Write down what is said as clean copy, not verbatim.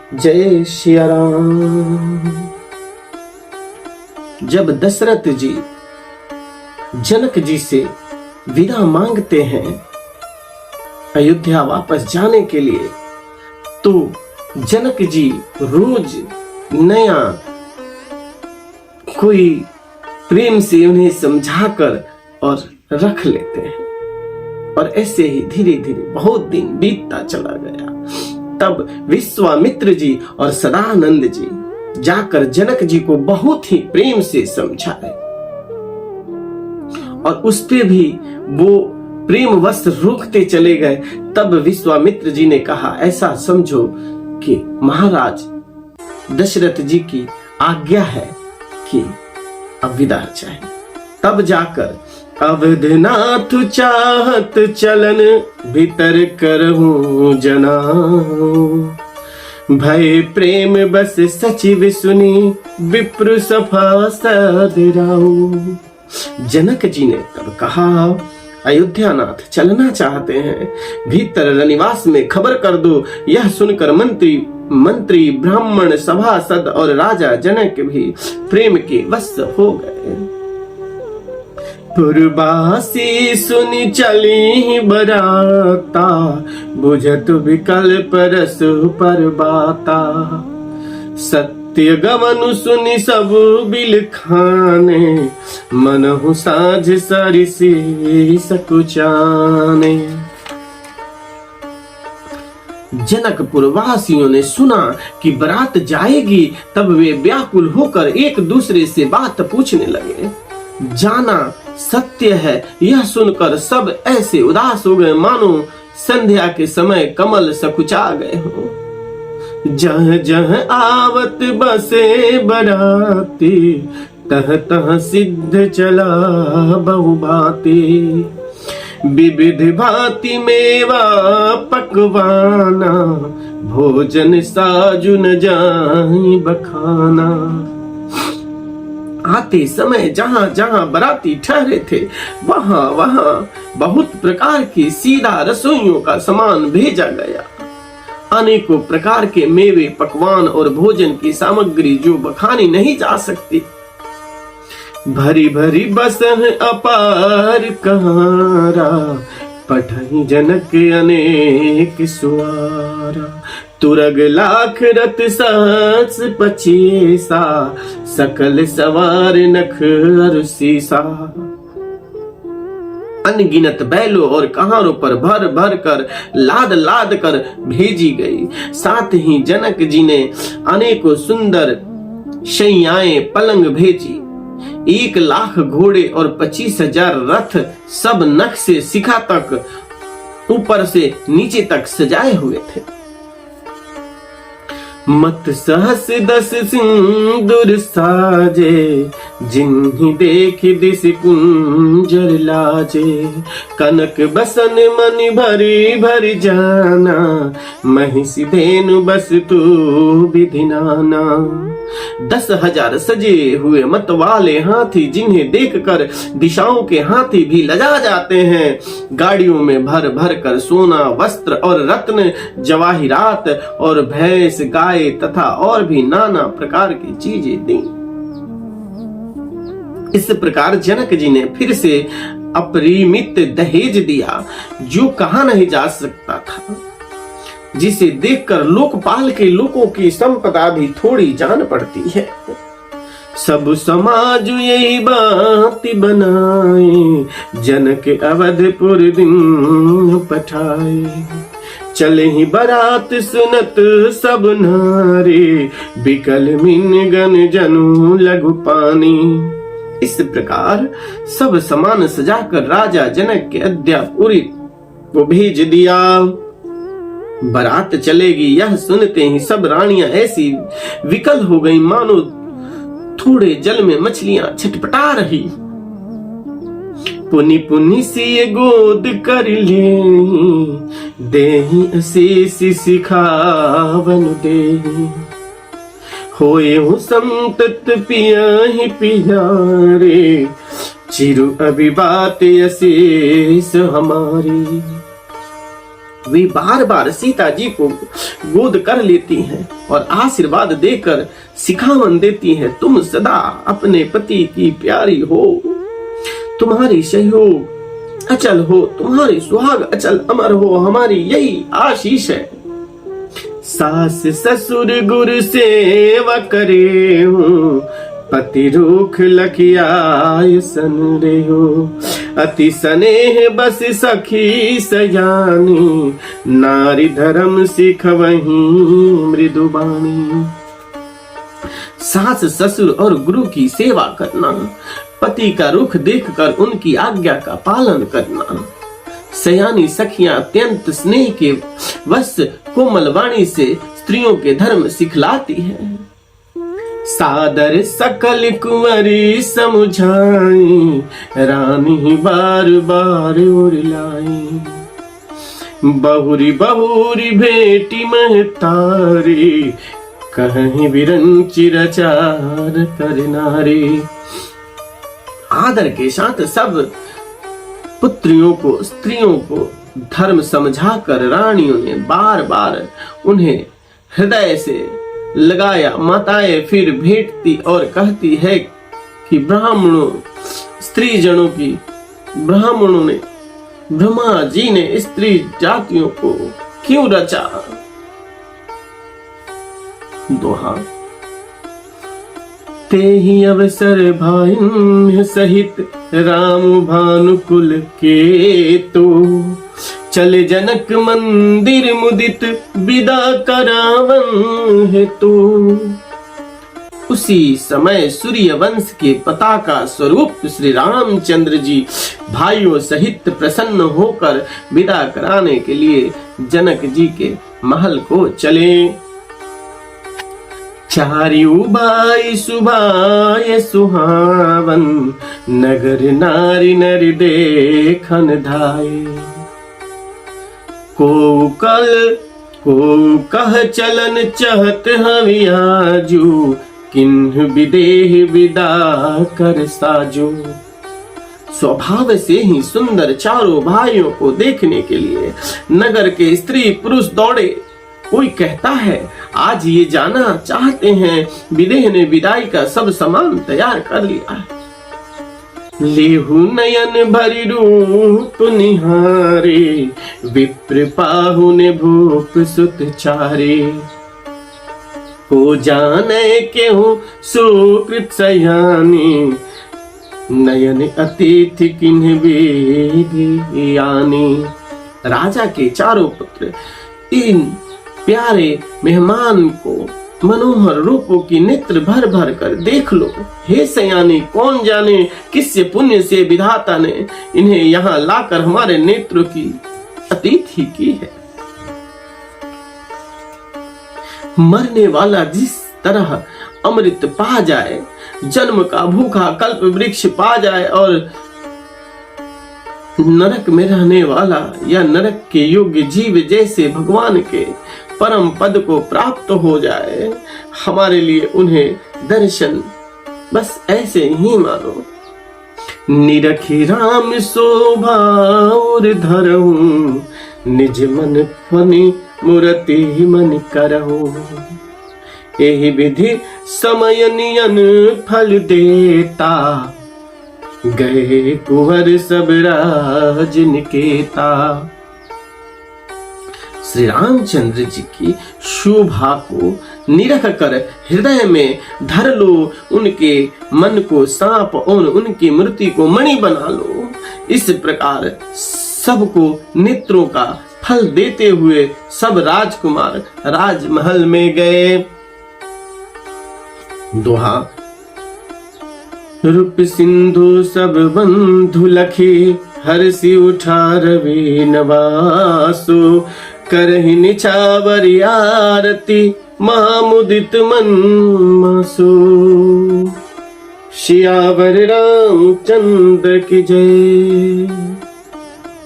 जय सिया राम। जब दशरथ जी जनक जी से विदा मांगते हैं अयोध्या वापस जाने के लिए, तो जनक जी रोज नया कोई प्रेम से उन्हें समझाकर और रख लेते हैं। और ऐसे ही धीरे धीरे बहुत दिन बीतता चला गया। तब विश्वामित्र जी और सदानंद जी जाकर जनक जी को बहुत ही प्रेम से समझाए, और उस पे भी वो प्रेमवश रोकते चले गए। तब विश्वामित्र जी ने कहा, ऐसा समझो कि महाराज दशरथ जी की आज्ञा है कि अब विदा चाहिए। तब जाकर अवधनाथ चाहत चलन भीतर करहूं जना, भय प्रेम बस सचिव सुनी विप्र सफा सदराऊ। जनक जी ने तब कहा, अयोध्यानाथ चलना चाहते हैं, भीतर रनिवास में खबर कर दो। यह सुनकर मंत्री ब्राह्मण सभासद और राजा जनक भी प्रेम के वश हो गए। पुरबासी सुनि चली बराता, बुझत विकल्प रस पर बाता। सत्य गमनु सुनि सब बिल खाने, मनहु साझ सरिसी सकुचाने। जनकपुर वासियों ने सुना कि बारात जाएगी, तब वे व्याकुल होकर एक दूसरे से बात पूछने लगे। जाना सत्य है, यह सुनकर सब ऐसे उदास हो गए मानो संध्या के समय कमल सकुचा गए हो। जह जह आवत बसे बराती, तह तह सिद्ध चला बहु बाती। विविध भांति मेवा पकवाना, भोजन साजु न जाहि बखाना। आते समय जहां जहां बराती ठहरे थे, वहां वहां बहुत प्रकार की सीधा रसोइयों का सामान भेजा गया। अनेकों प्रकार के मेवे, पकवान और भोजन की सामग्री जो बखानी नहीं जा सकती। भरी भरी बसन अपार कहारा, पठई जनक अनेक सुआरा। तुरग लाख रत सहस पचीसा, सकल सवार नख अरुसीसा। अनगिनत बैलों और कहारों पर भर भर कर लाद लाद कर भेजी गई। साथ ही जनक जी ने अनेकों सुंदर शैयाएं पलंग भेजी। 1,00,000 घोड़े और 25,000 रथ, सब नख से शिखा तक ऊपर से नीचे तक सजाए हुए थे। मत सहस 10 सिंदूर साजे, जिन्हि देख दिस कुंजर लाजे। कनक बसन मनि भरी भरी जाना, महिषी धेनु बस तू विधि नाना। 10,000 सजे हुए मत वाले हाथी, जिन्हें देखकर दिशाओं के हाथी भी लजा जाते हैं। गाड़ियों में भर भर कर सोना, वस्त्र और रत्न, जवाहिरात और भैंस, गाय तथा और भी नाना प्रकार की चीजें दी। इस प्रकार जनक जी ने फिर से अपरिमित दहेज दिया, जो कहा नहीं जा सकता था, जिसे देखकर लोकपाल के लोगों की संपदा भी थोड़ी जान पड़ती है। सब समाज यही बात बनाए, जनक अवधपुर दिन पठाए। चले ही बारात सुनत सब नारे, बिकल मिन गन जनु लघु पानी। इस प्रकार सब सामान सजाकर राजा जनक के अयोध्यापुरी को भेज दिया। बारात चलेगी, यह सुनते ही सब रानियां ऐसी विकल हो गई मानो थोड़े जल में मछलियां छटपटा रही। पुनि पुनि सी गोद कर ले, देहि असीस सिखावन देहि। होए हूँ संतत पियाहि पियारे, चिरु अभी बात असीस हमारी। वे बार बार सीता जी को गोद कर लेती हैं और आशीर्वाद देकर सिखावन देती हैं, तुम सदा अपने पति की प्यारी हो, तुम्हारी सहयोग अचल हो, तुम्हारी सुहाग अचल अमर हो, हमारी यही आशीष है। सास ससुर गुरु सेवा करे हूँ, पति रूख लखियाय सन रे हो, अति स्नेह बस सखी सयानी, नारी धर्म सिखवही मृदुबानी। सास ससुर और गुरु की सेवा करना, पति का रुख देखकर उनकी आज्ञा का पालन करना, सयानी सखियां अत्यंत स्नेह के वश कोमल वाणी से स्त्रियों के धर्म सिखलाती है। सादर सकल कुंवरी समुझाई, रानी बार बार उरलाई, बहुरी बहुरी भेटी महतारी, कहीं विरंचि रचार कर नारी। आदर के साथ सब पुत्रियों को, स्त्रियों को धर्म समझाकर रानियों ने बार बार उन्हें हृदय से लगाया। माताएं फिर भेंटती और कहती है कि ब्राह्मणों, स्त्री जनों की, ब्राह्मणों ने, ब्रह्मा जी ने स्त्री जातियों को क्यों रचा। दोहा। ते ही अवसर भाइन सहित राम भानुकुल के तो, चले जनक मंदिर मुदित विदा करावन है तो। उसी समय सूर्य वंश के पताका स्वरूप श्री रामचंद्र जी भाइयों सहित प्रसन्न होकर विदा कराने के लिए जनक जी के महल को चले। चारियू बाई सुभाय सुहावन, नगर नारी नर देखन धाये। को कह चलन चहत हवियाजू, किन्ह विदेह विदा कर साजू। स्वभाव से ही सुंदर चारों भाइयों को देखने के लिए नगर के स्त्री पुरुष दौड़े। कोई कहता है आज ये जाना चाहते हैं, विदेह ने विदाई का सब सामान तैयार कर लिया है। लेहु नयन भरी रूप निहारे, विप्र पाहु ने भूप सुत चारे। को जाने केहू सुकृत सयानी, नयन अतिथि किन्ह बेगी आनी। राजा के चारों पुत्र इन प्यारे मेहमान को मनोहर रूपों की नेत्र भर भर कर देख लो। हे सयानी, कौन जाने किस पुण्य से विधाता ने इन्हें यहाँ लाकर हमारे नेत्रों की अतिथि की है। मरने वाला जिस तरह अमृत पा जाए, जन्म का भूखा कल्प वृक्ष पा जाए, और नरक में रहने वाला या नरक के योग्य जीव जैसे भगवान के परम पद को प्राप्त हो जाए, हमारे लिए उन्हें दर्शन बस ऐसे ही मानो। निरखी राम शोभा और धरहूं, निज मन फनी मूर्ति मन करहूं। एहि विधि समय नियन फल देता, गए कुंवर सब राज निकेता। श्री रामचंद्र जी की शोभा को निरख कर हृदय में धर लो, उनके मन को सांप और उनकी मूर्ति को मणि बना लो। इस प्रकार सबको नेत्रों का फल देते हुए सब राजकुमार राजमहल में गए। दोहा। रूप सिंधु सब बंधु लखे, हर्षि उठा रवि नवासो। करहि निछावर आरती, महामुदित मन मासो। सियावर रामचंद्र की जय।